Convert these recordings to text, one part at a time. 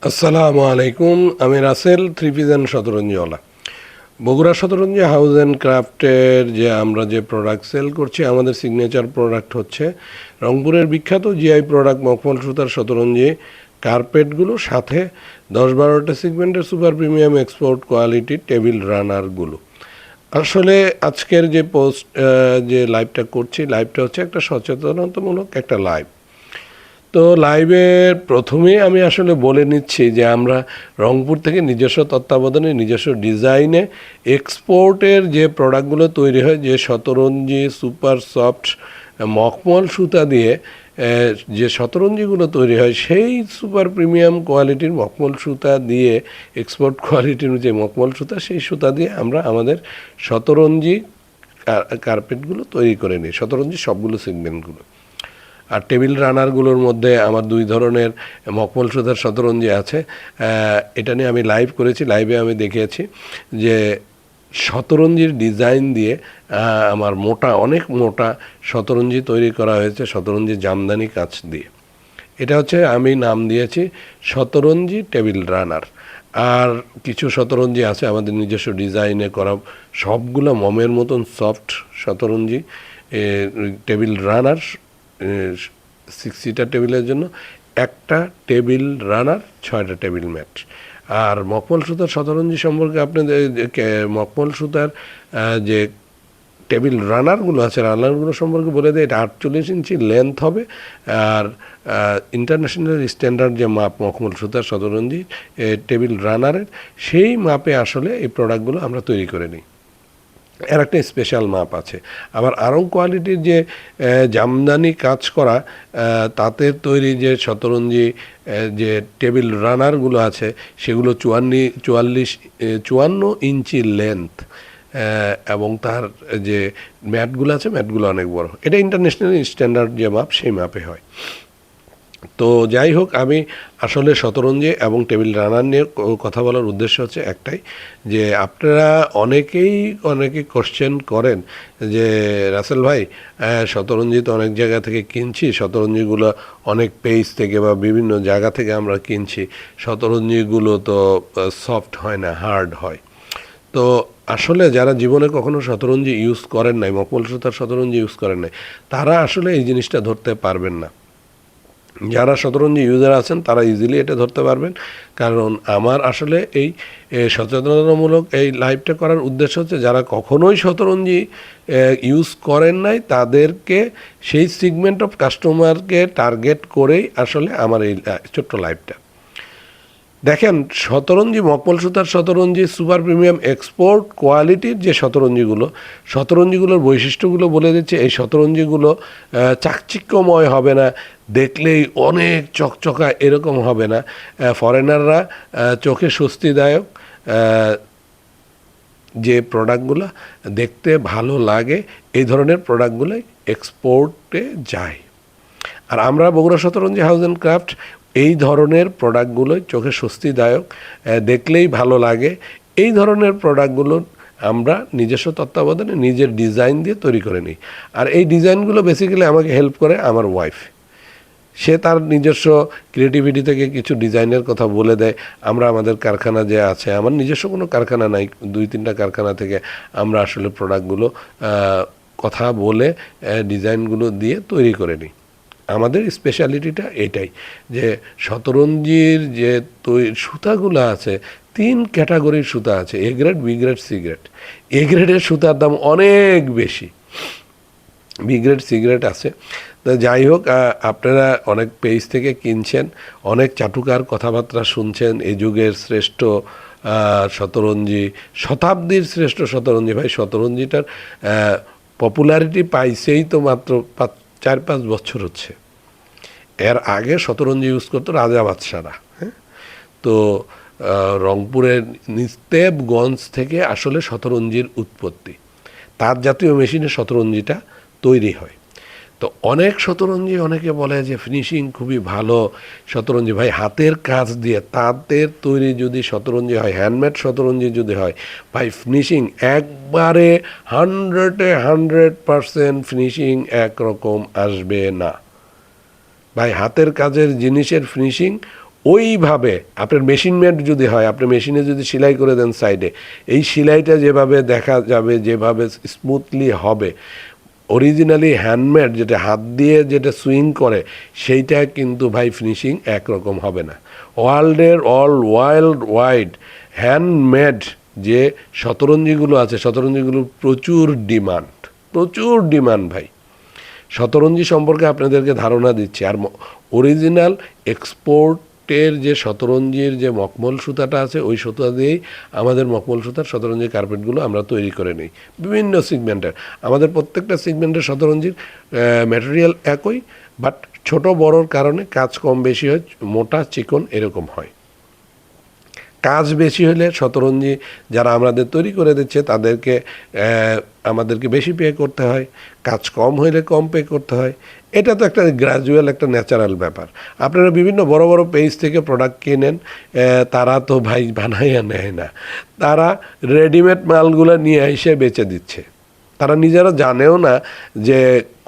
আসসালামু আলাইকুম। আমি রাসেল থ্রি পিজন শতরঞ্জিওয়ালা। বগুড়া শতরঞ্জি হাউস অ্যান্ড ক্রাফটের আমরা যে প্রোডাক্ট সেল করছি, আমাদের সিগনেচার প্রোডাক্ট হচ্ছে রংপুরের বিখ্যাত জিআই প্রোডাক্ট মখমল সুতার শতরঞ্জি কার্পেটগুলো, সাথে 10-12টা সেগমেন্টের সুপার প্রিমিয়াম এক্সপোর্ট কোয়ালিটির টেবিল রানারগুলো। আসলে আজকের যে যে লাইভটা করছি, লাইভটা হচ্ছে একটা সচেতনতামূলক একটা লাইভ। তো লাইভের প্রথমেই আমি আসলে বলে নিচ্ছি যে আমরা রংপুর থেকে নিজস্ব তত্ত্বাবধানে, নিজস্ব ডিজাইনে এক্সপোর্টের যে প্রোডাক্টগুলো তৈরি হয়, যে শতরঞ্জি সুপার সফট মখমল সুতা দিয়ে যে শতরঞ্জিগুলো তৈরি হয়, সেই সুপার প্রিমিয়াম কোয়ালিটির মখমল সুতা দিয়ে, এক্সপোর্ট কোয়ালিটির যে মখমল সুতা, সেই সুতা দিয়ে আমরা আমাদের শতরঞ্জি কার্পেটগুলো তৈরি করে নিই, শতরঞ্জি সবগুলো সেগমেন্টগুলো। আর টেবিল রানারগুলোর মধ্যে আমার 2 ধরনের মখমল সুতার শতরঞ্জি আছে। এটা নিয়ে আমি লাইভ করেছি, লাইভে আমি দেখিয়েছি যে শতরঞ্জির ডিজাইন দিয়ে আমার অনেক মোটা শতরঞ্জি তৈরি করা হয়েছে, শতরঞ্জি জামদানি কাচ দিয়ে। এটা হচ্ছে আমি নাম দিয়েছি শতরঞ্জি টেবিল রানার। আর কিছু শতরঞ্জি আছে আমাদের নিজস্ব ডিজাইনে করা, সবগুলো মমের মতন সফট শতরঞ্জি টেবিল রানার। 6 সিটার টেবিলের জন্য একটা টেবিল রানার, 6টা টেবিল ম্যাট। আর মখমল সুতার শতরঞ্জি সম্পর্কে আপনাদের মখমল সুতার যে টেবিল রানারগুলো আছে, রানারগুলো সম্পর্কে বলে দেয়, এটা 48 ইঞ্চি লেন্থ হবে। আর ইন্টারন্যাশনাল স্ট্যান্ডার্ড যে মাপ মখমল সুতার শতরঞ্জি টেবিল রানারের, সেই মাপে আসলে এই প্রোডাক্টগুলো আমরা তৈরি করে নিই। এর একটা স্পেশাল মাপ আছে। আবার আরং কোয়ালিটির যে জামদানি কাজ করা তাতে তৈরি যে শতরঞ্জি যে টেবিল রানারগুলো আছে, সেগুলো 54 ইঞ্চি লেন্থ, এবং তার যে ম্যাটগুলো আছে, ম্যাটগুলো অনেক বড়। এটা ইন্টারন্যাশনাল স্ট্যান্ডার্ড যে মাপ, সেই মাপে হয়। তো যাই হোক, আমি আসলে শতরঞ্জি এবং টেবিল রানার নিয়ে কথা বলার উদ্দেশ্য হচ্ছে একটাই, যে আপনারা অনেকে কোশ্চেন করেন যে রাসেল ভাই, শতরঞ্জি তো অনেক জায়গা থেকে কিনছি, শতরঞ্জিগুলো অনেক পেজ থেকে বা বিভিন্ন জায়গা থেকে আমরা কিনছি, শতরঞ্জিগুলো তো সফট হয় না, হার্ড হয়। তো আসলে যারা জীবনে কখনো শতরঞ্জি ইউজ করেন নাই, মখমল সুতার শতরঞ্জি ইউজ করেন নাই, তারা আসলে এই জিনিসটা ধরতে পারবেন না। যারা শতরঞ্জি ইউজার আছেন তারা ইজিলি এটা ধরতে পারবেন। কারণ আমার আসলে এই সচেতনতামূলক এই লাইভটা করার উদ্দেশ্য হচ্ছে, যারা কখনোই শতরঞ্জি ইউজ করেন নাই, তাদেরকে, সেই সেগমেন্ট অফ কাস্টমারকে টার্গেট করেই আসলে আমার এই ছোট্ট লাইভটা। দেখেন, শতরঞ্জি মখমল সুতার শতরঞ্জি সুপার প্রিমিয়াম এক্সপোর্ট কোয়ালিটির যে শতরঞ্জিগুলোর বৈশিষ্ট্যগুলো বলে দিচ্ছে। এই শতরঞ্জিগুলো চাকচিক্যময় হবে না, দেখলেই অনেক চকচকা এরকম হবে না। ফরেনাররা চোখে স্বস্তিদায়ক যে প্রোডাক্টগুলো দেখতে ভালো লাগে, এই ধরনের প্রোডাক্টগুলোই এক্সপোর্টে যায়। আর আমরা Bogura Shataranji house and craft এই ধরনের প্রোডাক্টগুলোই চোখে স্বস্তিদায়ক, দেখলেই ভালো লাগে, এই ধরনের প্রোডাক্টগুলো আমরা নিজস্ব তত্ত্বাবধানে নিজের ডিজাইন দিয়ে তৈরি করে নিই। আর এই ডিজাইনগুলো বেসিক্যালি আমাকে হেল্প করে আমার ওয়াইফ। সে তার নিজস্ব ক্রিয়েটিভিটি থেকে কিছু ডিজাইনের কথা বলে দেয়। আমরা আমাদের কারখানা যে আছে, আমার নিজস্ব কোনো কারখানা নাই, 2-3টা কারখানা থেকে আমরা আসলে প্রোডাক্টগুলো কথা বলে ডিজাইনগুলো দিয়ে তৈরি করে নিই। আমাদের স্পেশালিটিটা এটাই, যে শতরঞ্জির যে সুতাগুলো আছে, 3 ক্যাটাগরির সুতা আছে, A grade, B grade, C grade. A গ্রেডের সুতার দাম অনেক বেশি, বি গ্রেড, সি গ্রেড আছে। তো যাই হোক, আপনারা অনেক পেজ থেকে কিনছেন, অনেক চাটুকার কথাবার্তা শুনছেন, এই যুগের শ্রেষ্ঠ শতরঞ্জি, শতাব্দীর শ্রেষ্ঠ শতরঞ্জি। ভাই, শতরঞ্জিটার পপুলারিটি পাইছেই তো মাত্র 4-5 বছর হচ্ছে। এর আগে শতরঞ্জি ইউজ করতো রাজা বাদশারা। হ্যাঁ, তো রংপুরের নিস্তেবগঞ্জ থেকে আসলে শতরঞ্জির উৎপত্তি। তার জাতীয় মেশিনে শতরঞ্জিটা তৈরি হয়। তো অনেক শতরঞ্জি, অনেকে বলে যে ফিনিশিং খুবই ভালো শতরঞ্জি। ভাই, হাতের কাজ দিয়ে তাদের তৈরি যদি শতরঞ্জি হয়, হ্যান্ডমেড শতরঞ্জি যদি হয়, ভাই ফিনিশিং একবারে 100% ফিনিশিং একরকম আসবে না। ভাই, হাতের কাজের জিনিসের ফিনিশিং ওইভাবে আপনার মেশিন মেড যদি হয়, আপনি মেশিনে যদি সেলাই করে দেন সাইডে, এই সেলাইটা যেভাবে দেখা যাবে, যেভাবে স্মুথলি হবে, অরিজিনালি হ্যান্ডমেড যেটা হাত দিয়ে যেটা সুইং করে, সেইটা কিন্তু ভাই ফিনিশিং একরকম হবে না। ওয়ার্ল্ড ওয়াইড হ্যান্ডমেড যে শতরঞ্জিগুলো আছে, শতরঞ্জিগুলোর প্রচুর ডিমান্ড ভাই। শতরঞ্জি সম্পর্কে আপনাদেরকে ধারণা দিচ্ছি। আর অরিজিনাল এক্সপোর্টের যে শতরঞ্জির যে মখমল সুতাটা আছে, ওই সুতা দিয়েই আমাদের মখমল সুতার শতরঞ্জি কার্পেটগুলো আমরা তৈরি করে নিই বিভিন্ন সিগমেন্টের। আমাদের প্রত্যেকটা সিগমেন্টের শতরঞ্জির ম্যাটেরিয়াল একই, বাট ছোট বড়োর কারণে কাজ কম বেশি হয়, মোটা চিকন এরকম হয়। কাজ বেশি হলে শতরঞ্জি যারা আমাদের তৈরি করে দিচ্ছে তাদেরকে আমাদেরকে বেশি পে করতে হয়, কাজ কম হইলে কম পে করতে হয়। এটা তো একটা গ্র্যাজুয়াল, একটা ন্যাচারাল ব্যাপার। আপনারা বিভিন্ন বড় বড় পেজ থেকে প্রোডাক্ট কিনেন, তারা তো ভাই বানাইয়া নেয় না, তারা রেডিমেড মালগুলো নিয়ে এসে বেচে দিচ্ছে। তারা নিজেরা জানেও না যে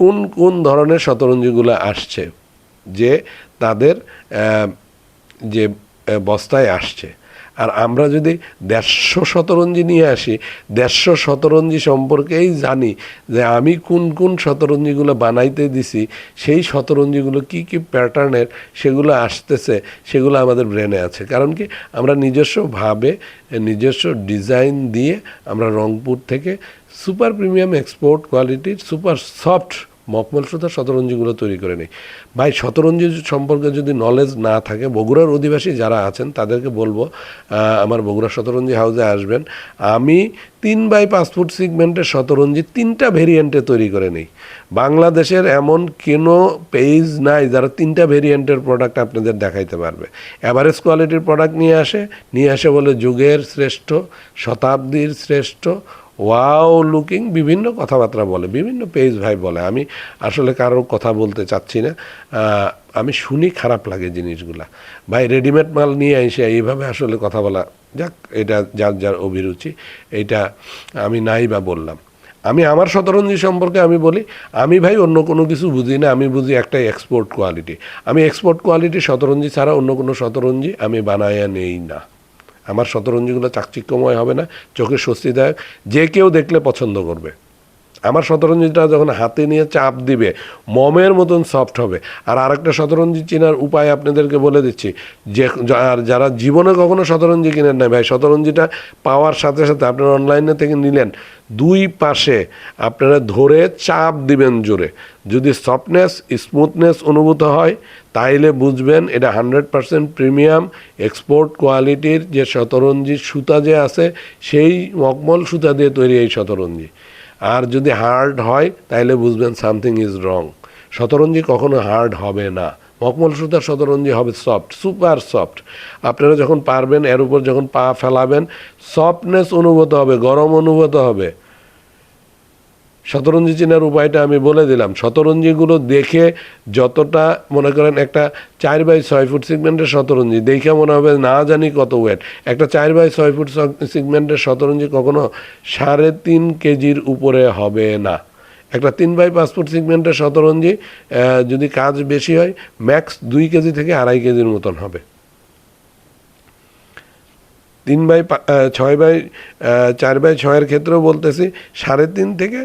কোন কোন ধরনের শতরঞ্জিগুলো আসছে, যে তাদের যে বস্তায় আসছে। আর আমরা যদি 150 শতরঞ্জি নিয়ে আসি, 150 শতরঞ্জি সম্পর্কেই জানি যে আমি কোন কোন শতরঞ্জিগুলো বানাইতে দিছি, সেই শতরঞ্জিগুলো কি কি প্যাটার্নের সেগুলো আসতেছে, সেগুলো আমাদের ব্রেনে আছে। কারণ কি, আমরা নিজস্বভাবে নিজস্ব ডিজাইন দিয়ে আমরা রংপুর থেকে সুপার প্রিমিয়াম এক্সপোর্ট কোয়ালিটির সুপার সফট মখমল সুতার শতরঞ্জিগুলো তৈরি করে নেই ভাই। শতরঞ্জি সম্পর্কে যদি নলেজ না থাকে, বগুড়ার অধিবাসী যারা আছেন তাদেরকে বলবো আমার বগুড়া শতরঞ্জি হাউসে আসবেন। আমি 3x5 ফুট সিগমেন্টের শতরঞ্জি 3টা ভেরিয়েন্টে তৈরি করে নেই। বাংলাদেশের এমন কোনো পেজ নাই যারা 3টা ভেরিয়েন্টের প্রোডাক্ট আপনাদের দেখাইতে পারবে। অ্যাভারেজ কোয়ালিটির প্রোডাক্ট নিয়ে আসে বলে যুগের শ্রেষ্ঠ, শতাব্দীর শ্রেষ্ঠ, ওয়াও লুকিং, বিভিন্ন কথাবার্তা বলে, বিভিন্ন পেজ ভাই বলে। আমি আসলে কারোর কথা বলতে চাচ্ছি না, আমি শুনি, খারাপ লাগে জিনিসগুলা ভাই। রেডিমেড মাল নিয়ে এসে এইভাবে আসলে কথা বলা, যাক এটা যার যার অভিরুচি, এইটা আমি নাই বা বললাম। আমি আমার শতরঞ্জি সম্পর্কে আমি বলি, আমি ভাই অন্য কোনো কিছু বুঝি না, আমি বুঝি একটাই এক্সপোর্ট কোয়ালিটি। আমি এক্সপোর্ট কোয়ালিটি শতরঞ্জি ছাড়া অন্য কোনো শতরঞ্জি আমি বানাইয়া নেই না। আমার শতরঞ্জিগুলো চাকচিক্যময় হবে না, চোখে স্বস্তিদায়ক, যে কেউ দেখলে পছন্দ করবে। আমার শতরঞ্জিটা যখন হাতে নিয়ে চাপ দিবে, মমের মতন সফট হবে। আর আরেকটা শতরঞ্জি চেনার উপায় আপনাদেরকে বলে দিচ্ছি, যে আর যারা জীবনে কখনো শতরঞ্জি কিনেন না ভাই, শতরঞ্জিটা পাওয়ার সাথে সাথে আপনারা অনলাইনে থেকে নিলেন, 2 পাশে আপনারা ধরে চাপ দিবেন জোরে। যদি সফটনেস, স্মুথনেস অনুভূত হয়, তাইলে বুঝবেন এটা 100% প্রিমিয়াম এক্সপোর্ট কোয়ালিটির যে শতরঞ্জির সুতা যে আছে, সেই মখমল সুতা দিয়ে তৈরি এই শতরঞ্জি। আর যদি হার্ড হয় তাইলে বুঝবেন সামথিং ইজ রং। শতরঞ্জি কখনো হার্ড হবে না, মখমল সুতার শতরঞ্জি হবে সফট, সুপার সফট। আপনারা যখন পারবেন, এর উপর যখন পা ফেলাবেন, সফটনেস অনুভূত হবে, গরম অনুভূত হবে। শতরঞ্জি চেনার উপায়টা আমি বলে দিলাম। শতরঞ্জিগুলো দেখে যতটা মনে করেন, একটা 4x6 ফুট সিগমেন্টের শতরঞ্জি দেখে মনে হবে না জানি কত ওয়েট। একটা 4x6 ফুট সিগমেন্টের শতরঞ্জি কখনো 3.5 কেজির উপরে হবে না। একটা 3x5 ফুট সিগমেন্টের শতরঞ্জি যদি কাজ বেশি হয়, ম্যাক্স 2 কেজি থেকে 2.5 কেজির মতন হবে। 4x6 ক্ষেত্রেও বলতেছি 3.5 থেকে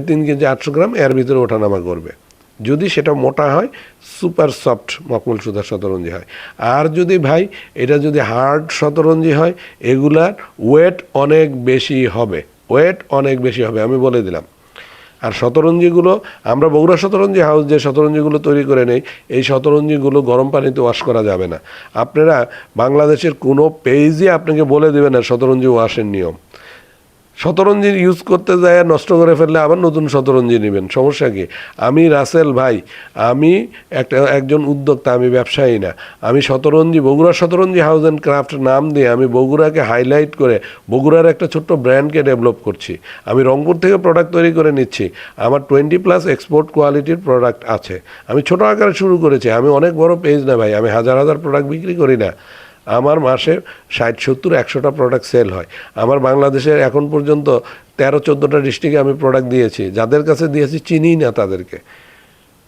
3 কেজি 800 গ্রাম এর ভিতরে ওঠানামা করবে, যদি সেটা মোটা হয়, সুপার সফট মখমল সুতার শতরঞ্জি হয়। আর যদি ভাই এটা যদি হার্ড শতরঞ্জি হয়, এগুলার ওয়েট অনেক বেশি হবে, আমি বলে দিলাম। আর শতরঞ্জিগুলো আমরা বগুড়া শতরঞ্জি হাউস যে শতরঞ্জিগুলো তৈরি করে নেই, এই শতরঞ্জিগুলো গরম পানিতে ওয়াশ করা যাবে না। আপনারা বাংলাদেশের কোনো পেজই আপনাকে বলে দেবে না শতরঞ্জি ওয়াশের নিয়ম। শতরঞ্জি ইউজ করতে যায় নষ্ট করে ফেললে আবার নতুন শতরঞ্জি নেবেন, সমস্যা কি? আমি রাসেল ভাই, আমি একজন উদ্যোক্তা, আমি ব্যবসায়ী না। আমি শতরঞ্জি, Bogura Shataranji house and craft নাম দিয়ে আমি বগুড়াকে হাইলাইট করে বগুড়ার একটা ছোট্ট ব্র্যান্ডকে ডেভেলপ করছি। আমি রংপুর থেকে প্রোডাক্ট তৈরি করে নিচ্ছি। আমার 20+ এক্সপোর্ট কোয়ালিটির প্রোডাক্ট আছে। আমি ছোটো আকারে শুরু করেছি, আমি অনেক বড় পেজ না ভাই, আমি হাজার হাজার প্রোডাক্ট বিক্রি করি না। আমার মাসে 60-70-100টা প্রোডাক্ট সেল হয়। আমার বাংলাদেশের এখন পর্যন্ত 13-14টা ডিস্ট্রিক্টে আমি প্রোডাক্ট দিয়েছি, যাদের কাছে দিয়েছি চিনিই না তাদেরকে।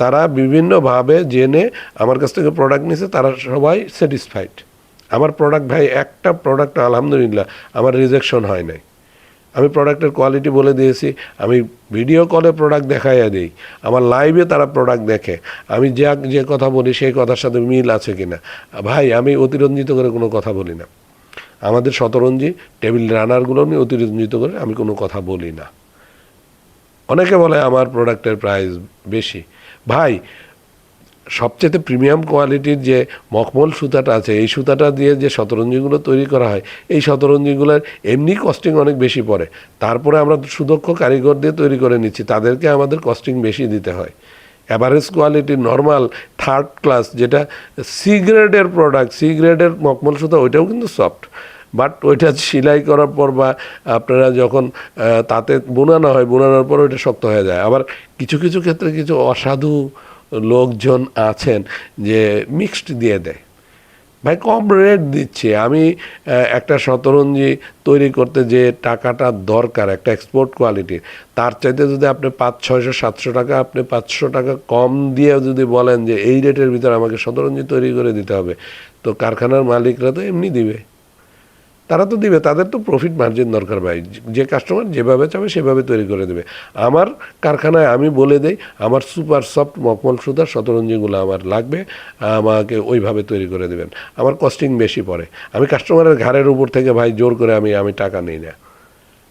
তারা বিভিন্নভাবে জেনে আমার কাছ থেকে প্রোডাক্ট নিছে, তারা সবাই স্যাটিসফাইড। আমার প্রোডাক্ট ভাই, একটা প্রোডাক্ট আলহামদুলিল্লাহ আমার রিজেকশন হয় নাই। আমি প্রোডাক্টের কোয়ালিটি বলে দিয়েছি, আমি ভিডিও কলে প্রোডাক্ট দেখাইয়া দিই, আমার লাইভে তারা প্রোডাক্ট দেখে, আমি যে কথা বলি সেই কথার সাথে মিল আছে কিনা। ভাই আমি অতিরঞ্জিত করে কোনো কথা বলি না। আমাদের শতরঞ্জি টেবিল রানারগুলো নিয়ে অতিরঞ্জিত করে আমি কোনো কথা বলি না। অনেকে বলে আমার প্রোডাক্টের প্রাইস বেশি। ভাই সবচেয়ে প্রিমিয়াম কোয়ালিটির যে মখমল সুতাটা আছে, এই সুতাটা দিয়ে যে শতরঞ্জিগুলো তৈরি করা হয়, এই শতরঞ্জিগুলোর এমনি কস্টিং অনেক বেশি পড়ে। তারপরে আমরা সুদক্ষ কারিগর দিয়ে তৈরি করে নিচ্ছি, তাদেরকে আমাদের কস্টিং বেশি দিতে হয়। অ্যাভারেজ কোয়ালিটির নর্মাল থার্ড ক্লাস যেটা সি গ্রেডের প্রোডাক্ট, সি গ্রেডের মখমল সুতা, ওইটাও কিন্তু সফট, বাট ওইটা সেলাই করার পর বা আপনারা যখন তাতে বোনানো হয়, বোনানোর পর ওইটা শক্ত হয়ে যায়। আবার কিছু কিছু ক্ষেত্রে কিছু অসাধু লোকজন আছেন যে মিক্সড দিয়ে দেয়। ভাই কম রেট দিচ্ছে, আমি একটা শতরঞ্জি তৈরি করতে যে টাকাটা দরকার একটা এক্সপোর্ট কোয়ালিটির, তার চাইতে যদি আপনি 500-600-700 টাকা, আপনি 500 টাকা কম দিয়ে যদি বলেন যে এই রেটের ভিতরে আমাকে শতরঞ্জি তৈরি করে দিতে হবে, তো কারখানার মালিকরা তো এমনি দিবে, তারা তো দিবে, তাদের তো প্রফিট মার্জিন দরকার ভাই। যে কাস্টমার যেভাবে চাবে সেভাবে তৈরি করে দেবে। আমার কারখানায় আমি বলে দেই আমার সুপার সফট মখমল সুতার শতরঞ্জিগুলো আমার লাগবে, আমাকে ওইভাবে তৈরি করে দেবেন। আমার কস্টিং বেশি পড়ে, আমি কাস্টমারের ঘাড়ের উপর থেকে ভাই জোর করে আমি টাকা নিই না।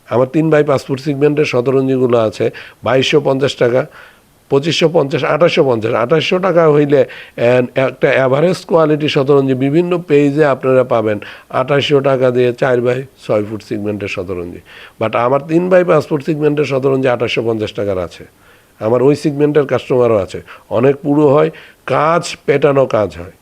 আমার 3x5 ফুট সিগমেন্টের শতরঞ্জিগুলো আছে 2250 টাকা, 2550, 2850। 2800 টাকা হইলে একটা অ্যাভারেজ কোয়ালিটি শতরঞ্জি বিভিন্ন পেজে আপনারা পাবেন 2800 টাকা দিয়ে 4x6 ফুট সিগমেন্টের শতরঞ্জি। বাট আমার 3x5 ফুট সিগমেন্টের শতরঞ্জি 2850 টাকার আছে। আমার ওই সিগমেন্টের কাস্টমারও আছে, অনেক পুরো হয়, কাজ পেটানো কাজ হয়।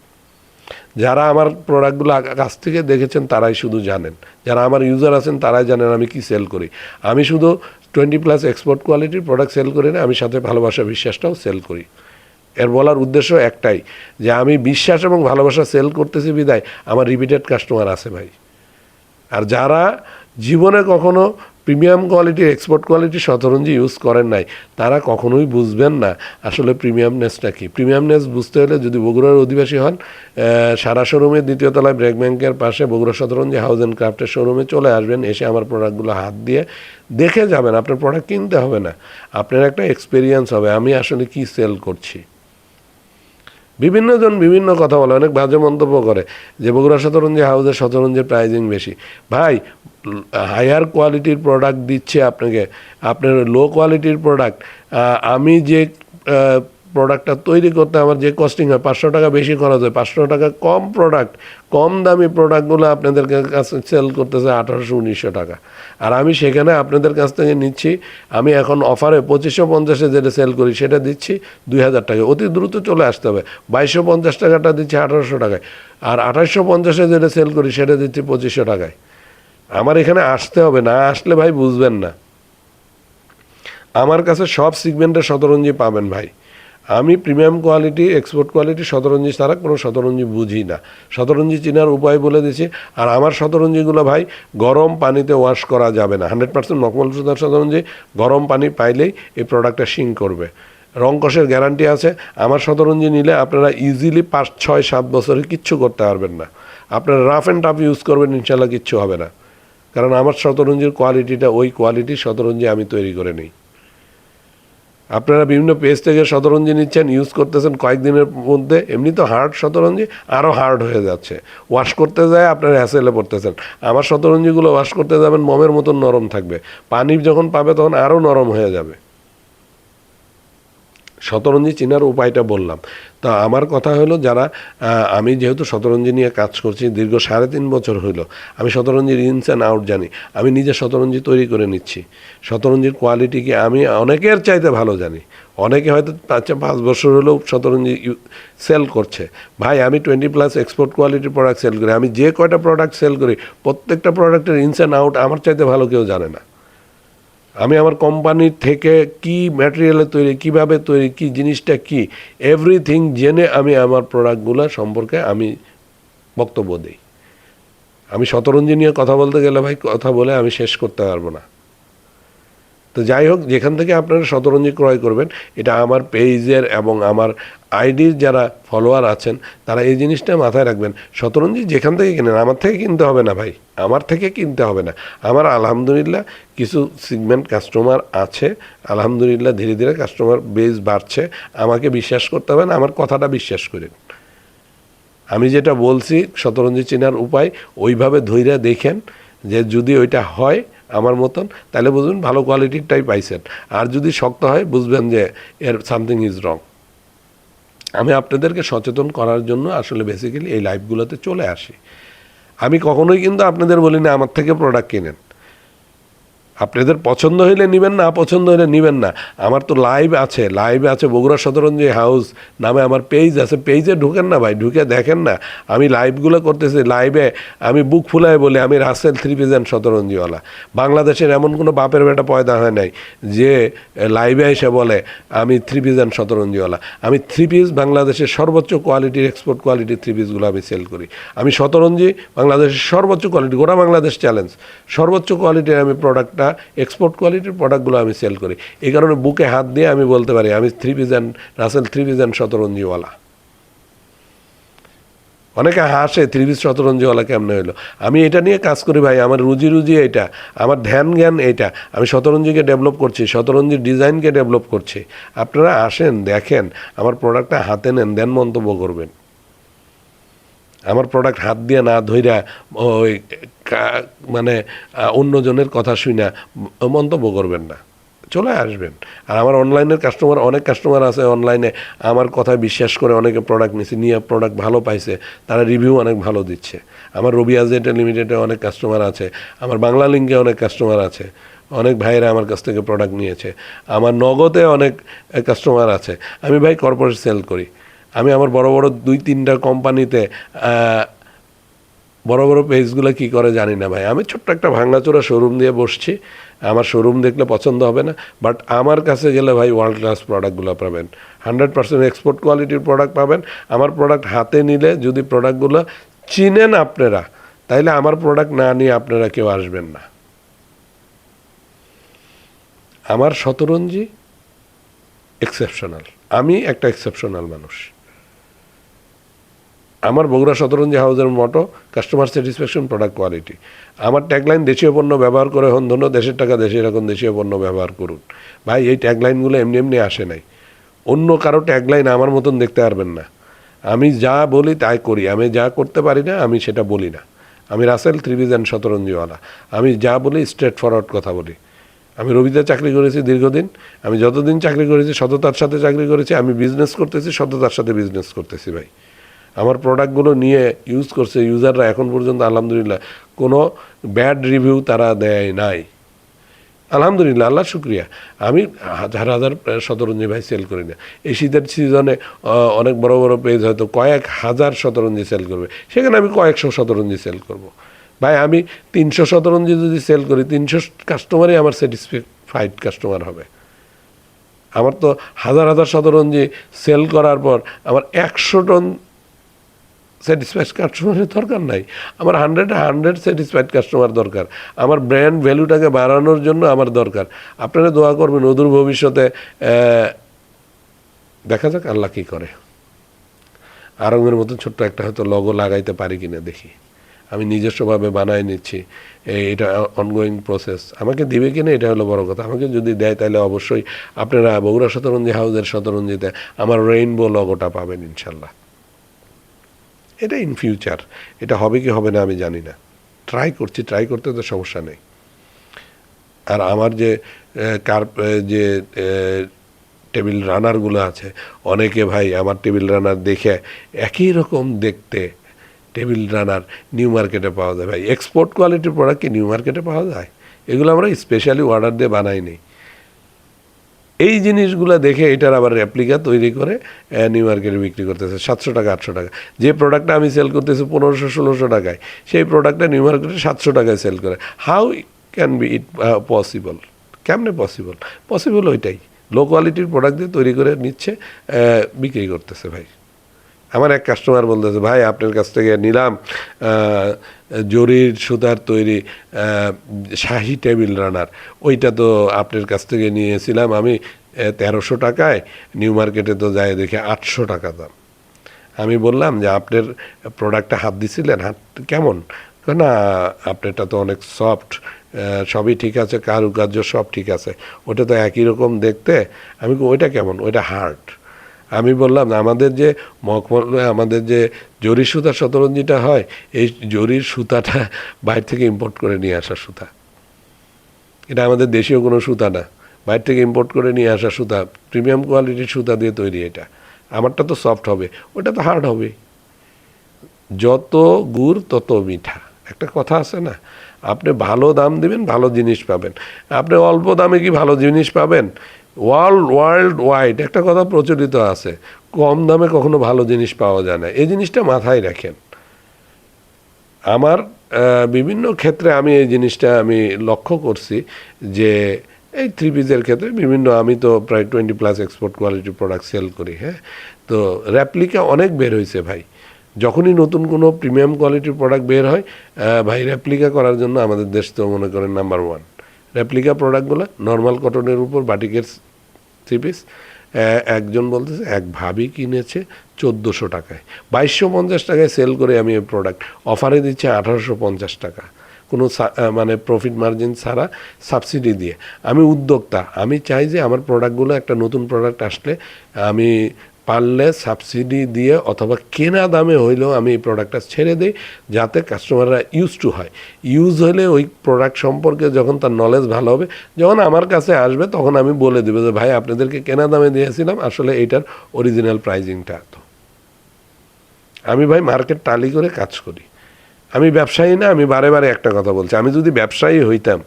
যারা আমার প্রোডাক্টগুলো কাছ থেকে দেখেছেন তারাই শুধু জানেন, যারা আমার ইউজার আছেন তারাই জানেন আমি কি সেল করি। আমি শুধু 20+ এক্সপোর্ট কোয়ালিটির প্রোডাক্ট সেল করি না, আমি সাথে ভালোবাসা বিশ্বাসটাও সেল করি। এর বলার উদ্দেশ্য একটাই, যে আমি বিশ্বাস এবং ভালোবাসা সেল করতেছি বিদায় আমার রিপিটেড কাস্টমার আছে ভাই। আর যারা জীবনে কখনো প্রিমিয়াম কোয়ালিটির এক্সপোর্ট কোয়ালিটির শতরঞ্জি ইউজ করেন নাই, তারা কখনোই বুঝবেন না আসলে প্রিমিয়ামনেসটা কী। প্রিমিয়ামনেস বুঝতে হলে যদি বগুড়ার অধিবাসী হন, সারা শোরুমের 2য় তলায় ব্র্যাক ব্যাংকের পাশে বগুড়া শতরঞ্জি হাউস অ্যান্ড ক্রাফটের শোরুমে চলে আসবেন, এসে আমার প্রোডাক্টগুলো হাত দিয়ে দেখে যাবেন। আপনার প্রোডাক্ট কিনতে হবে না, আপনার একটা এক্সপিরিয়েন্স হবে আমি আসলে কি সেল করছি। বিভিন্ন জন বিভিন্ন কথা বলে, অনেক বাজে মন্তব্য করে যে বগুড়া শতরঞ্জি হাউসের শতরঞ্জির প্রাইজিং বেশি। ভাই হায়ার কোয়ালিটির প্রোডাক্ট দিচ্ছে আপনাকে, আপনার লো কোয়ালিটির প্রোডাক্ট, আমি যে প্রোডাক্টটা তৈরি করতে আমার যে কস্টিং হয় 500 টাকা বেশি খরচ হয়, 500 টাকা কম প্রোডাক্ট, কম দামি প্রোডাক্টগুলো আপনাদের কাছে সেল করতেছে 1800-1900 টাকা। আর আমি সেখানে আপনাদের কাছ থেকে নিচ্ছি, আমি এখন অফারে 2550-এ যেটা সেল করি সেটা দিচ্ছি 2000 টাকায়। অতি দ্রুত চলে আসতে হবে। 2250 টাকাটা দিচ্ছি 1800 টাকায়, আর 2850-এ যেটা সেল করি সেটা দিচ্ছি 2500 টাকায়। আমার এখানে আসতে হবে, না আসলে ভাই বুঝবেন না। আমার কাছে সব সিগমেন্টের শতরঞ্জি পাবেন ভাই। আমি প্রিমিয়াম কোয়ালিটি এক্সপোর্ট কোয়ালিটি শতরঞ্জি ছাড়া কোনো শতরঞ্জি বুঝি না। শতরঞ্জি চেনার উপায় বলে দিচ্ছি। আর আমার শতরঞ্জিগুলো ভাই গরম পানিতে ওয়াশ করা যাবে না। 100% মখমল সুতার শতরঞ্জি, গরম পানি পাইলেই এই প্রোডাক্টটা শিং করবে। রং কষের গ্যারান্টি আছে। আমার শতরঞ্জি নিলে আপনারা ইজিলি 5-6-7 বছরে কিচ্ছু করতে পারবেন না। আপনারা রাফ অ্যান্ড টাফ ইউজ করবেন, ইনশাল্লাহ কিচ্ছু হবে না। কারণ আমার শতরঞ্জির কোয়ালিটিটা ওই কোয়ালিটির শতরঞ্জি আমি তৈরি করে নিই। আপনারা বিভিন্ন পেজ থেকে শতরঞ্জি নিচ্ছেন, ইউজ করতেছেন কয়েকদিনের মধ্যে, এমনি তো হার্ড শতরঞ্জি আরও হার্ড হয়ে যাচ্ছে, ওয়াশ করতে যায় আপনারা হ্যাসেলে পড়তেছেন। আমার শতরঞ্জিগুলো ওয়াশ করতে যাবেন মমের মতন নরম থাকবে, পানি যখন পাবে তখন আরও নরম হয়ে যাবে। শতরঞ্জি চেনার উপায়টা বললাম। তা আমার কথা হলো, যারা আমি যেহেতু শতরঞ্জি নিয়ে কাজ করছি দীর্ঘ 3.5 বছর হইল, আমি শতরঞ্জির ইনস অ্যান্ড আউট জানি। আমি নিজে শতরঞ্জি তৈরি করে নিচ্ছি। শতরঞ্জির কোয়ালিটিকে আমি অনেকের চাইতে ভালো জানি। অনেকে হয়তো 5 বছর হলেও শতরঞ্জি সেল করছে। ভাই আমি 20+ এক্সপোর্ট কোয়ালিটির প্রোডাক্ট সেল করি। আমি যে কয়টা প্রোডাক্ট সেল করি প্রত্যেকটা প্রোডাক্টের ইনস অ্যান্ড আউট আমার চাইতে ভালো কেউ জানে না। আমি আমার কোম্পানির থেকে কি ম্যাটেরিয়ালে তৈরি, কিভাবে তৈরি, কি জিনিসটা কি, এভরিথিং জেনে আমি আমার প্রোডাক্টগুলো সম্পর্কে আমি বক্তব্য দিই। আমি শতরঞ্জি নিয়ে কথা বলতে গেলে ভাই কথা বলে আমি শেষ করতে পারবো না। তো যাই হোক, যেখান থেকে আপনারা শতরঞ্জি ক্রয় করবেন, এটা আমার পেজের এবং আমার আইডির যারা ফলোয়ার আছেন তারা এই জিনিসটা মাথায় রাখবেন। শতরঞ্জি যেখান থেকে কেনেন, আমার থেকে কিনতে হবে না ভাই, আমার থেকে কিনতে হবে না। আমার আলহামদুলিল্লাহ কিছু সিগমেন্ট কাস্টমার আছে, আলহামদুলিল্লাহ ধীরে ধীরে কাস্টমার বেস বাড়ছে। আমাকে বিশ্বাস করতে হবে না, আমার কথাটা বিশ্বাস করেন। আমি যেটা বলছি শতরঞ্জি চেনার উপায়, ওইভাবে ধৈর্য দেখেন, যে যদি ওইটা হয় আমার মতন, তাহলে বুঝবেন ভালো কোয়ালিটিরটাই পাইছেন। আর যদি শক্ত হয়, বুঝবেন যে এর সামথিং ইজ রং। আমি আপনাদেরকে সচেতন করার জন্য আসলে বেসিক্যালি এই লাইভগুলোতে চলে আসি। আমি কখনোই কিন্তু আপনাদের বলি না আমার থেকে প্রোডাক্ট কিনেন। আপনাদের পছন্দ হইলে নেবেন, না পছন্দ হইলে নেবেন না। আমার তো লাইভ আছে বগুড়া শতরঞ্জি হাউস নামে আমার পেজ আছে, পেজে ঢুকেন না ভাই, ঢুকে দেখেন না আমি লাইভগুলো করতেছি। লাইভে আমি বুক ফুলায় বলি আমি রাসেল 3 পিস অ্যান্ড শতরঞ্জিওয়ালা। বাংলাদেশের এমন কোনো বাপের বেটা পয়দা হয় নাই যে লাইভে এসে বলে আমি 3 পিস অ্যান্ড শতরঞ্জিওয়ালা। আমি 3 পিস বাংলাদেশের সর্বোচ্চ কোয়ালিটির, এক্সপোর্ট কোয়ালিটির 3 পিসগুলো আমি সেল করি। আমি শতরঞ্জি বাংলাদেশের সর্বোচ্চ কোয়ালিটি, গোটা বাংলাদেশ চ্যালেঞ্জ, সর্বোচ্চ কোয়ালিটির আমি প্রোডাক্টটা, এক্সপোর্ট কোয়ালিটির প্রোডাক্টগুলো আমি সেল করি। এই কারণে বুকে হাত দিয়ে আমি বলতে পারি আমি 3 piece and Rasel 3 piece and শতরঞ্জিওয়ালা। অনেকে হাসে 3 পিস শতরঞ্জিওয়ালা কেমনে হইলো। আমি এটা নিয়ে কাজ করি ভাই, আমার রুজি এটা, আমার ধ্যান জ্ঞান এটা। আমি শতরঞ্জিকে ডেভেলপ করছি, শতরঞ্জির ডিজাইনকে ডেভেলপ করছি। আপনারা আসেন, দেখেন, আমার প্রোডাক্টটা হাতে নেন, দেন মন্তব্য করবেন। আমার প্রোডাক্ট হাত দিয়ে না ধইরা ওই মানে অন্যজনের কথা শুনে মন্তব্য করবেন না, চলে আসবেন। আর আমার অনলাইনের কাস্টমার, অনেক কাস্টমার আছে অনলাইনে আমার কথায় বিশ্বাস করে অনেকে প্রোডাক্ট নিচ্ছে, নিয়ে প্রোডাক্ট ভালো পাইছে, তারা রিভিউ অনেক ভালো দিচ্ছে। আমার রবি আজেটা লিমিটেডে অনেক কাস্টমার আছে, আমার বাংলা লিঙ্কে অনেক কাস্টমার আছে, অনেক ভাইয়েরা আমার কাছ থেকে প্রোডাক্ট নিয়েছে, আমার নগদে অনেক কাস্টমার আছে। আমি ভাই কর্পোরেট সেল করি। আমি আমার বড় বড় 2-3টা কোম্পানিতে বড় বড় পেজগুলো কী করে জানি না ভাই। আমি ছোট্ট একটা ভাঙাচোরা শোরুম দিয়ে বসছি, আমার শোরুম দেখলে পছন্দ হবে না, বাট আমার কাছে গেলে ভাই ওয়ার্ল্ড ক্লাস প্রোডাক্টগুলো পাবেন, 100% এক্সপোর্ট কোয়ালিটির প্রোডাক্ট পাবেন। আমার প্রোডাক্ট হাতে নিলে যদি প্রোডাক্টগুলো চিনেন আপনারা, তাইলে আমার প্রোডাক্ট না নিয়ে আপনারা কেউ আসবেন না। আমার শতরঞ্জি এক্সেপশনাল, আমি একটা এক্সেপশনাল মানুষ। আমার বগুড়া শতরঞ্জি হাউসের মটো কাস্টমার স্যাটিসফ্যাকশন, প্রোডাক্ট কোয়ালিটি। আমার ট্যাগলাইন দেশীয় পণ্য ব্যবহার করে হন ধন্য, দেশের টাকা দেশে রাখুন, দেশীয় পণ্য ব্যবহার করুন। ভাই এই ট্যাগলাইনগুলো এমনি এমনি আসে নাই, অন্য কারো ট্যাগলাইন আমার মতন দেখতে পারবেন না। আমি যা বলি তাই করি, আমি যা করতে পারি না আমি সেটা বলি না। আমি রাসেল 3 পিস অ্যান্ড শতরঞ্জিওয়ালা, আমি যা বলি স্ট্রেট ফরওয়ার্ড কথা বলি। আমি রবিতে চাকরি করেছি দীর্ঘদিন, আমি যতদিন চাকরি করেছি সততার সাথে চাকরি করেছি, আমি বিজনেস করতেছি সততার সাথে বিজনেস করতেছি ভাই। আমার প্রোডাক্টগুলো নিয়ে ইউজ করছে ইউজাররা, এখন পর্যন্ত আলহামদুলিল্লাহ কোনো ব্যাড রিভিউ তারা দেয় নাই, আলহামদুলিল্লাহ, আল্লাহ শুক্রিয়া। আমি হাজার হাজার শতরঞ্জি ভাই সেল করি না। এই শীতের সিজনে অনেক বড় বড় পেজ হয়তো কয়েক হাজার শতরঞ্জি সেল করবে, সেখানে আমি কয়েকশো শতরঞ্জি সেল করব। ভাই আমি 300 শতরঞ্জি যদি সেল করি, 300 কাস্টমারই আমার স্যাটিসফাইড কাস্টমার হবে। আমার তো হাজার হাজার শতরঞ্জি সেল করার পর আমার 100 টন স্যাটিসফাইড কাস্টমারের দরকার নাই, আমার 100 স্যাটিসফাইড কাস্টমার দরকার। আমার ব্র্যান্ড ভ্যালুটাকে বাড়ানোর জন্য আমার দরকার। আপনারা দোয়া করবেন অদূর ভবিষ্যতে দেখা যাক আল্লাহ কী করে। আরঙের মতো ছোট্ট একটা হয়তো লগো লাগাইতে পারি কিনা দেখি, আমি নিজস্বভাবে বানাই নিচ্ছি, এটা অনগোয়িং প্রসেস। আমাকে দিবে কিনা এটা হলো বড় কথা। আমাকে যদি দেয় তাহলে অবশ্যই আপনারা বগুড়া শতরঞ্জি হাউসের শতরঞ্জিতে আমার রেইনবো লগোটা পাবেন ইনশাল্লাহ। এটা ইন ফিউচার, এটা হবে কি হবে না আমি জানি না, ট্রাই করছি, ট্রাই করতে তো সমস্যা নেই। আর আমার যে যে টেবিল রানারগুলো আছে, অনেকে ভাই আমার টেবিল রানার দেখে একই রকম দেখতে টেবিল রানার নিউ মার্কেটে পাওয়া যায়। ভাই এক্সপোর্ট কোয়ালিটির প্রোডাক্ট কি নিউ মার্কেটে পাওয়া যায়? এগুলো আমরা স্পেশালি অর্ডার দিয়ে বানাই নি। এই জিনিসগুলো দেখে এটার আবার রেপ্লিকা তৈরি করে নিউ মার্কেটে বিক্রি করতেছে 700 টাকা 800 টাকা। যে প্রোডাক্টটা আমি সেল করতেছি 1500-1600 টাকায়, সেই প্রোডাক্টটা নিউ মার্কেটে 700 টাকায় সেল করে। How can be it possible? কেমনে পসিবল? পসিবল ওইটাই, লো কোয়ালিটির প্রোডাক্ট দিয়ে তৈরি করে নিচ্ছে, বিক্রি করতেছে ভাই। আমার এক কাস্টমার বলতেছে, ভাই আপনার কাছ থেকে নিলাম জরির সুতার তৈরি শাহি টেবিল রানার, ওইটা তো আপনার কাছ থেকে নিয়েছিলাম আমি 1300 টাকায়, নিউ মার্কেটে তো যায় দেখে 800 টাকা দাম। আমি বললাম যে আপনার প্রোডাক্টটা হাত দিছিলেন, হাত কেমন? না আপনারটা তো অনেক সফট, সবই ঠিক আছে, কারুকার্য সব ঠিক আছে, ওটা তো একই রকম দেখতে। আমি ওইটা কেমন? ওইটা হার্ড। আমি বললাম আমাদের যে মখমলে আমাদের যে জরির সুতার শতরঞ্জিটা হয়, এই জরির সুতাটা বাইরে থেকে ইম্পোর্ট করে নিয়ে আসা সুতা, এটা আমাদের দেশীয় কোনো সুতা না, বাইরে থেকে ইম্পোর্ট করে নিয়ে আসা সুতা, প্রিমিয়াম কোয়ালিটির সুতা দিয়ে তৈরি। এটা আমারটা তো সফট হবে, ওটা তো হার্ড হবে। যত গুড় তত মিঠা, একটা কথা আছে না? আপনি ভালো দাম দিবেন, ভালো জিনিস পাবেন। আপনি অল্প দামে কি ভালো জিনিস পাবেন? ওয়ার্ল্ড ওয়াইড একটা কথা প্রচলিত আছে, কম দামে কখনো ভালো জিনিস পাওয়া যায় না। এই জিনিসটা মাথায় রাখেন। আমার বিভিন্ন ক্ষেত্রে আমি এই জিনিসটা আমি লক্ষ্য করছি যে এই থ্রি পিসের ক্ষেত্রে বিভিন্ন, আমি তো প্রায় 20+ এক্সপোর্ট কোয়ালিটি প্রোডাক্ট সেল করি। হ্যাঁ, তো র্যাপ্লিকা অনেক বের হয়েছে ভাই। যখনই নতুন কোনো প্রিমিয়াম কোয়ালিটির প্রোডাক্ট বের হয়, ভাই র্যাপ্লিকা করার জন্য আমাদের দেশ তো মনে করেন নাম্বার 1। র্যাপ্লিকা প্রোডাক্টগুলো নর্মাল কটনের উপর বাটিকের থ্রি পিস, একজন বলতেছে এক ভাবি কিনেছে 1400 টাকায়, 2250 টাকায় সেল করে আমি এই প্রোডাক্ট অফারে দিচ্ছে 1850 টাকা, কোনো মানে প্রফিট মার্জিন ছাড়া, সাবসিডি দিয়ে। আমি উদ্যোক্তা, আমি চাই যে আমার প্রোডাক্টগুলো একটা নতুন প্রোডাক্ট আসলে আমি পারলে সাবসিডি দিয়ে অথবা কেনা দামে হইলেও আমি এই প্রোডাক্টটা ছেড়ে দিই, যাতে কাস্টমাররা ইউজ টু হয়। ইউজ হলে ওই প্রোডাক্ট সম্পর্কে যখন তার নলেজ ভালো হবে, যখন আমার কাছে আসবে তখন আমি বলে দেবো যে ভাই আপনাদেরকে কেনা দামে দিয়েছিলাম, আসলে এইটার অরিজিনাল প্রাইজিংটা এত। আমি ভাই মার্কেট টালি করে কাজ করি। আমি ব্যবসায়ী না, আমি বারে বারে একটা কথা বলছি, আমি যদি ব্যবসায়ী হইতাম,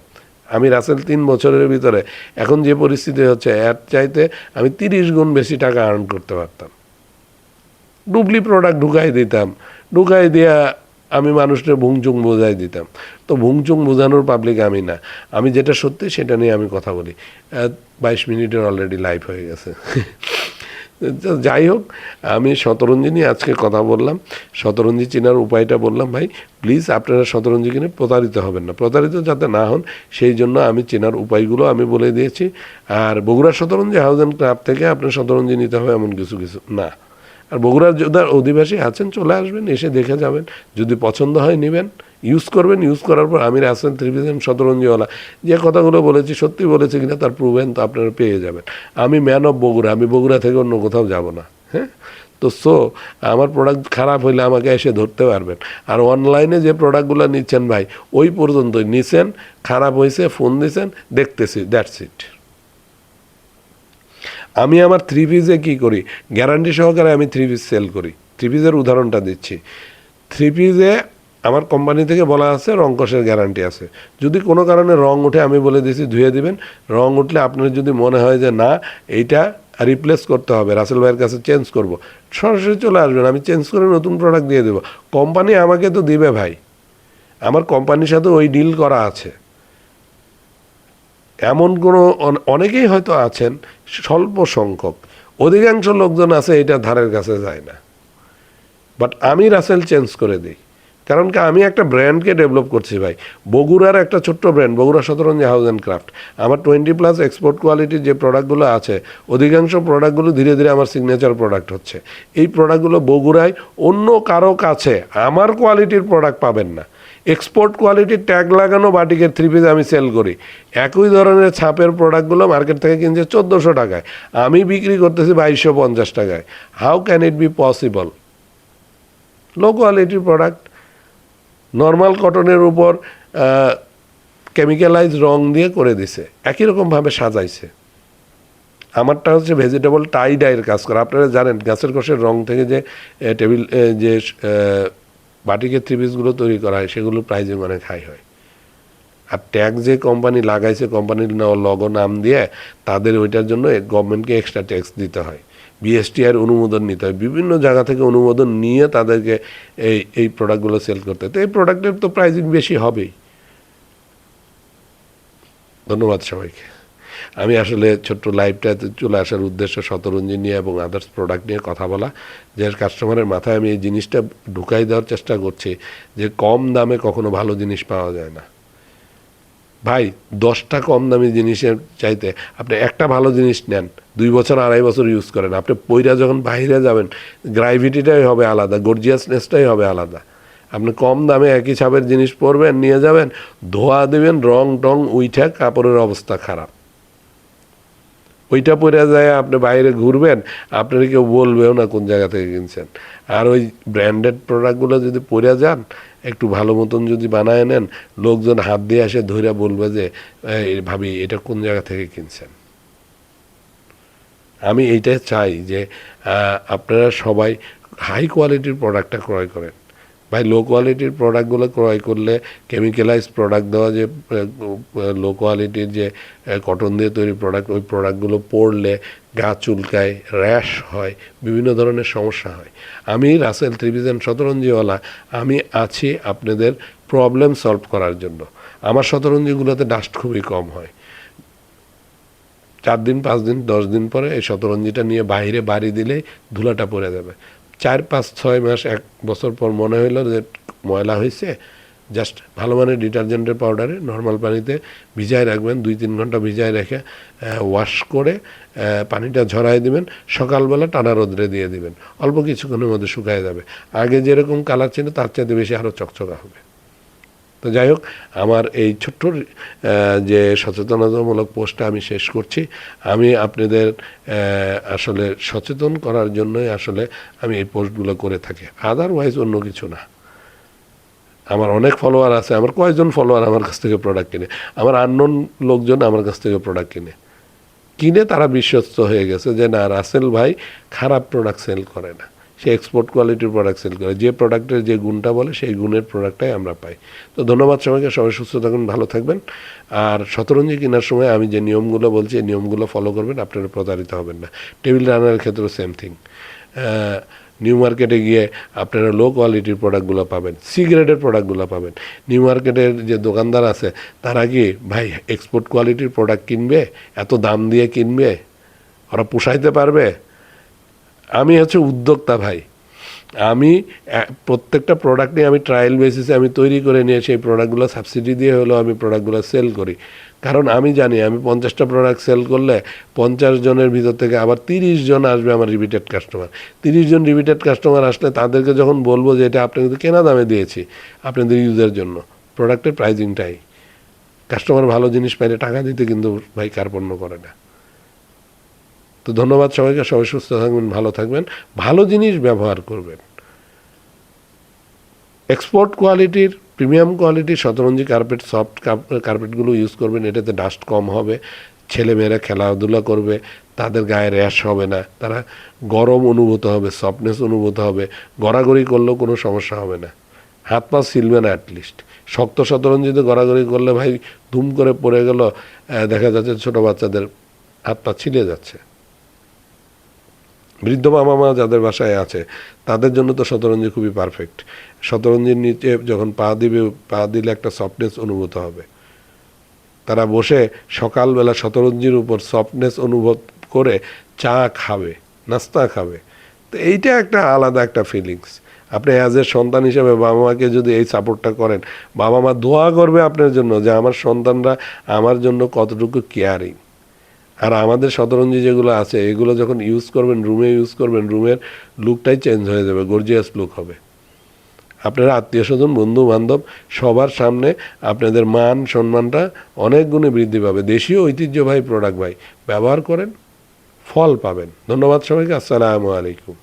আমি রাসেল 3 বছরের ভিতরে এখন যে পরিস্থিতি হচ্ছে এর চাইতে আমি 30 গুণ বেশি টাকা আর্ন করতে পারতাম। ডুপ্লি প্রোডাক্ট ঢুকাই দিতাম, ঢুকাই দিয়া আমি মানুষকে ভুংচুং বোঝাই দিতাম। তো ভুংচুং বোঝানোর পাবলিক আমি না, আমি যেটা সত্যি সেটা নিয়ে আমি কথা বলি। 22 মিনিটের অলরেডি লাইভ হয়ে গেছে। যাই হোক, আমি শতরঞ্জি নিয়ে আজকে কথা বললাম, শতরঞ্জি চেনার উপায়টা বললাম। ভাই প্লিজ আপনারা শতরঞ্জি কিনে প্রতারিত হবেন না, প্রতারিত যাতে না হন সেই জন্য আমি চেনার উপায়গুলো আমি বলে দিয়েছি। আর Bogura Shataranji house and club থেকে আপনার শতরঞ্জি নিতে হবে এমন কিছু না। আর বগুড়ার যারা অধিবাসী আছেন চলে আসবেন, এসে দেখে যাবেন, যদি পছন্দ হয় নেবেন, ইউজ করবেন। ইউজ করার পর আমি রাসেল থ্রি পিস শতরঞ্জিওয়ালা যে কথাগুলো বলেছি সত্যি বলেছি কিনা তার প্রুভেন তো আপনারা পেয়ে যাবেন। আমি ম্যান অফ বগুড়া, আমি বগুড়া থেকে অন্য কোথাও যাব না। হ্যাঁ, তো আমার প্রোডাক্ট খারাপ হইলে আমাকে এসে ধরতে পারবেন। আর অনলাইনে যে প্রোডাক্টগুলো নিচ্ছেন ভাই, ওই পর্যন্তই নিছেন, খারাপ হয়েছে ফোন দিয়েছেন, দেখতেছি, দ্যাটস ইট। আমি আমার থ্রি পিসে কী করি, গ্যারান্টি সহকারে আমি থ্রি পিস সেল করি। থ্রি পিসের উদাহরণটা দিচ্ছি। থ্রি পিসে আমার কোম্পানি থেকে বলা আছে রং কষের গ্যারান্টি আছে। যদি কোনো কারণে রং উঠে আমি বলে দিয়েছি ধুয়ে দিবেন। রং উঠলে আপনার যদি মনে হয় যে না এইটা রিপ্লেস করতে হবে, রাসেল ভাইয়ের কাছে চেঞ্জ করব, সরাসরি চলে আসবেন, আমি চেঞ্জ করে নতুন প্রোডাক্ট দিয়ে দেবো। কোম্পানি আমাকে তো দিবে ভাই, আমার কোম্পানির সাথে ওই ডিল করা আছে। এমন কোনো অনেকেই হয়তো আছেন, স্বল্প সংখ্যক, অধিকাংশ লোকজন আছে এটা ধারের কাছে যায় না। বাট আমি রাসেল চেঞ্জ করে দিই, কারণ কি আমি একটা ব্র্যান্ডকে ডেভেলপ করছি ভাই। বগুড়ার একটা ছোট্ট brand, Bogura Shataranji house and craft. আমার 20+ এক্সপোর্ট কোয়ালিটির যে প্রোডাক্টগুলো আছে, অধিকাংশ প্রোডাক্টগুলো ধীরে ধীরে আমার সিগনেচার প্রোডাক্ট হচ্ছে। এই প্রোডাক্টগুলো বগুড়ায় অন্য কারো কাছে আমার কোয়ালিটির প্রোডাক্ট পাবেন না। এক্সপোর্ট কোয়ালিটির ট্যাগ লাগানো বাটিকের থ্রি পিস আমি সেল করি। একই ধরনের ছাপের প্রোডাক্টগুলো মার্কেট থেকে কিনছে 1400 টাকায়, আমি বিক্রি করতেছি 2250 টাকায়। How can it be possible? Low কোয়ালিটির প্রোডাক্ট, নর্মাল কটনের উপর কেমিক্যালাইজ রং দিয়ে করে দিছে, একই রকমভাবে সাজাইছে। আমারটা হচ্ছে ভেজিটেবল টাই ডাইয়ের কাজ করা। আপনারা জানেন গাছের কষের রং থেকে যে টেবিল যে বাটিকের থ্রি পিসগুলো তৈরি করা হয়, সেগুলোর প্রাইজিং অনেক হাই হয়। আর ট্যাগ যে কোম্পানি লাগাইছে, কোম্পানির লগো নাম দিয়ে, তাদের ওইটার জন্য গভর্নমেন্টকে এক্সট্রা ট্যাক্স দিতে হয়, বিএসটিআর অনুমোদন নিতে হয়, বিভিন্ন জায়গা থেকে অনুমোদন নিয়ে তাদেরকে এই প্রোডাক্টগুলো সেল করতে হয়। তো এই প্রোডাক্টের তো প্রাইজিং বেশি হবেই। ধন্যবাদ সবাইকে। আমি আসলে ছোট্ট লাইভটাতে চলে আসার উদ্দেশ্য শতরঞ্জি নিয়ে এবং আদার্স প্রোডাক্ট নিয়ে কথা বলা, যে কাস্টমারের মাথায় আমি এই জিনিসটা ঢুকাই দেওয়ার চেষ্টা করছি যে কম দামে কখনো ভালো জিনিস পাওয়া যায় না ভাই। 10টা কম দামি জিনিসের চাইতে আপনি একটা ভালো জিনিস নেন, 2 বছর 2.5 বছর ইউজ করেন, আপনি পইরা যখন বাইরে যাবেন গ্রাভিটিটাই হবে আলাদা, গর্জিয়াসনেসটাই হবে আলাদা। আপনি কম দামে একই ছাপের জিনিস পরবেন, নিয়ে যাবেন, ধোয়া দেবেন, রং টং উইঠা কাপড়ের অবস্থা খারাপ। ওইটা পরে যায় আপনি বাইরে ঘুরবেন, আপনার কেউ বলবেও না কোন জায়গা থেকে কিনছেন। আর ওই ব্র্যান্ডেড প্রোডাক্টগুলো যদি পরে যান, একটু ভালো মতন যদি বানায় নেন, লোকজন হাত দিয়ে এসে ধরে বলবে যে ভাবি এটা কোন জায়গা থেকে কিনছেন। আমি এইটা চাই যে আপনারা সবাই হাই কোয়ালিটির প্রোডাক্টটা ক্রয় করেন ভাই। লো কোয়ালিটির প্রোডাক্টগুলো ক্রয় করলে কেমিক্যালাইজ প্রোডাক্ট দেওয়া, যে লো কোয়ালিটির যে কটন দিয়ে তৈরি প্রোডাক্ট, ওই প্রোডাক্টগুলো পরলে গা চুলকায়, র্যাশ হয়, বিভিন্ন ধরনের সমস্যা হয়। আমি রাসেল থ্রিপিস অ্যান্ড শতরঞ্জিওয়ালা, আমি আছি আপনাদের প্রবলেম সলভ করার জন্য। আমার শতরঞ্জিগুলোতে ডাস্ট খুবই কম হয়। 4 দিন 5 দিন 10 দিন পরে এই শতরঞ্জিটা নিয়ে বাইরে বাড়ি দিলেই ধুলাটা পড়ে যাবে। 4 5 6 মাস 1 বছর পর মনে হইলো যে ময়লা হয়েছে, জাস্ট ভালো মানের ডিটারজেন্টের পাউডারে নর্মাল পানিতে ভিজায় রাখবেন, 2-3 ঘন্টা ভিজায় রেখে ওয়াশ করে পানিটা ঝরাই দিবেন, সকালবেলা টানা রোদ্রে দিয়ে দিবেন, অল্প কিছুক্ষণের মধ্যে শুকায় যাবে। আগে যেরকম কালার ছিল তার চাইতে বেশি আরও চকচকা হবে। তো যাই হোক, আমার এই ছোট্ট যে সচেতনতামূলক পোস্টটা আমি শেষ করছি। আমি আপনাদের আসলে সচেতন করার জন্যই আসলে আমি এই পোস্টগুলো করে থাকি, আদারওয়াইজ অন্য কিছু না। আমার অনেক ফলোয়ার আছে, আমার কয়েকজন ফলোয়ার আমার কাছ থেকে প্রোডাক্ট কিনে, আমার আননোন লোকজন আমার কাছ থেকে প্রোডাক্ট কিনে তারা বিশ্বস্ত হয়ে গেছে যে না, রাসেল ভাই খারাপ প্রোডাক্ট সেল করে না, সে এক্সপোর্ট কোয়ালিটির প্রোডাক্ট সেল করে। যে প্রোডাক্টের যে গুণটা বলে সেই গুণের প্রোডাক্টটাই আমরা পাই। তো ধন্যবাদ সবাইকে, সবাই সুস্থ থাকুন, ভালো থাকবেন। আর শতরঞ্জি কেনার সময় আমি যে নিয়মগুলো বলছি এই নিয়মগুলো ফলো করবেন, আপনারা প্রতারিত হবেন না। টেবিল রানারের ক্ষেত্রেও সেম থিং। নিউ মার্কেটে গিয়ে আপনারা লো কোয়ালিটির প্রোডাক্টগুলো পাবেন, সি গ্রেডের প্রোডাক্টগুলো পাবেন। নিউ মার্কেটের যে দোকানদার আছে তারা কি ভাই এক্সপোর্ট কোয়ালিটির প্রোডাক্ট কিনবে? এত দাম দিয়ে কিনবে? ওরা পোষাইতে পারবে? আমি হচ্ছে উদ্যোক্তা ভাই, আমি প্রত্যেকটা প্রোডাক্ট নিয়ে আমি ট্রায়াল বেসিসে আমি তৈরি করে নিয়ে সেই প্রোডাক্টগুলো সাবসিডি দিয়ে হলেও আমি প্রোডাক্টগুলো সেল করি। কারণ আমি জানি আমি 50টা প্রোডাক্ট সেল করলে 50 জনের ভিতর থেকে আবার 30 জন আসবে আমার রিপিটেড কাস্টমার। 30 জন রিপিটেড কাস্টমার আসলে তাদেরকে যখন বলবো যে এটা আপনি কিন্তু কেনা দামে দিয়েছি আপনাদের ইউজের জন্য, প্রোডাক্টের প্রাইজিংটাই, কাস্টমার ভালো জিনিস পাইলে টাকা দিতে কিন্তু ভাই কার্পণ্য করে না। তো ধন্যবাদ সবাইকে, সবাই সুস্থ থাকবেন, ভালো থাকবেন, ভালো জিনিস ব্যবহার করবেন। এক্সপোর্ট কোয়ালিটির, প্রিমিয়াম কোয়ালিটির শতরঞ্জি কার্পেট, সফট কার্পেটগুলো ইউজ করবেন, এটাতে ডাস্ট কম হবে, ছেলেমেয়েরা খেলাধুলা করবে, তাদের গায়ে র্যাশ হবে না, তারা গরম অনুভূত হবে, সফটনেস অনুভূত হবে, গড়াগড়ি করলেও কোনো সমস্যা হবে না, হাত পা ছিলবে না। অ্যাটলিস্ট শক্ত শতরঞ্জিতে গড়াগড়ি করলে ভাই ধুম করে পড়ে গেল, দেখা যাচ্ছে ছোটো বাচ্চাদের হাত পা ছিলে যাচ্ছে। বৃদ্ধ বাবা মা যাদের বাসায় আছে তাদের জন্য তো শতরঞ্জি খুবই পারফেক্ট। শতরঞ্জির নিচে যখন পা দিলে একটা সফটনেস অনুভূত হবে, তারা বসে সকালবেলা শতরঞ্জির উপর সফটনেস অনুভব করে চা খাবে, নাস্তা খাবে। তো এইটা একটা আলাদা একটা ফিলিংস। আপনি অ্যাজ এ সন্তান হিসেবে বাবা মাকে যদি এই সাপোর্টটা করেন, বাবা মা দোয়া করবে আপনার জন্য যে আমার সন্তানরা আমার জন্য কতটুকু কেয়ারিং। আর আমাদের শতরঞ্জি যেগুলো আছে এগুলো যখন ইউজ করবেন, রুমে ইউজ করবেন, রুমের লুকটাই চেঞ্জ হয়ে যাবে, গর্জিয়াস লুক হবে। আপনারা আত্মীয় স্বজন, বন্ধু বান্ধব সবার সামনে আপনাদের মান সম্মানটা অনেক গুণে বৃদ্ধি পাবে। দেশীয় ঐতিহ্যবাহী প্রোডাক্ট ভাই ব্যবহার করেন, ফল পাবেন। ধন্যবাদ সবাইকে, আসসালামু আলাইকুম।